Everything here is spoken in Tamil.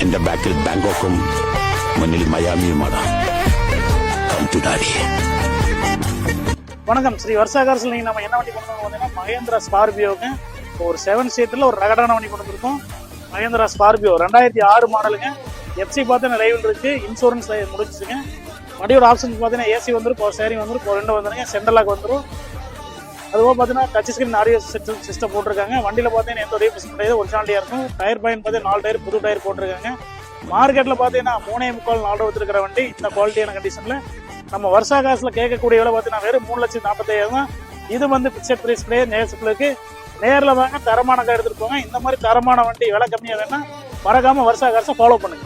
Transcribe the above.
എന്റെ ബാക്കിൽ ബാങ്കോക്കും മുന്നിൽ മയാമിയുമാണ്. வணக்கம். ஸ்ரீ வருஷா கார்ஸ்ல நீங்க நம்ம என்ன வண்டி கொண்டு வந்து பார்த்தீங்கன்னா மகேந்திரா ஸ்கார்பியோங்க. ஒரு 7 சீட்ல ஒரு ரகடான வண்டி கொண்டு வந்திருக்கோம். மகேந்திரா ஸ்கார்பியோ 2006 மாடலுங்க. எஃப்சி பார்த்தீங்கன்னா லைவில் இருக்கு, இன்சூரன்ஸ் முடிச்சுங்க. வண்டியோட ஆப்ஷன்ஸ் பார்த்தீங்கன்னா ஏசி வந்துடும், பவர் ஷேரிங் வந்துடும், பவர் விண்டோ வந்துருங்க, சென்ட்ரலாக் வந்துடும். அதுபோக பார்த்தீங்கன்னா டச் ஸ்கிரீன் ஆடியோ சிஸ்டம் போட்டிருக்காங்க. வண்டியில் பார்த்தீங்கன்னா எந்த ரீப்ளேஸ் கிடையாது, ஒரிஜினாலிட்டியாக இருக்கும். டயர் பாயிண்ட் பார்த்தீங்கன்னா 4 டயர் புது டயர் போட்டிருக்காங்க. மார்க்கெட்டில் பார்த்தீங்கன்னா 3.25 வச்சிருக்கிற வண்டி இந்த குவாலிட்டியான கண்டிஷனில் நம்ம வருஷா காசில் கேட்கக்கூடிய விலை பார்த்தீங்கன்னா வெறும் 3,45,000 தான். இது வந்து பிக்சட் பிரைஸ் கிடையாது, நேசப்பிளுக்கு நேரில் வாங்க, தரமான கார் எடுத்துட்டு போங்க. இந்த மாதிரி தரமான வண்டி விலை கம்மியாக வேணா மறக்காம வருஷா காசை ஃபாலோ பண்ணுங்க.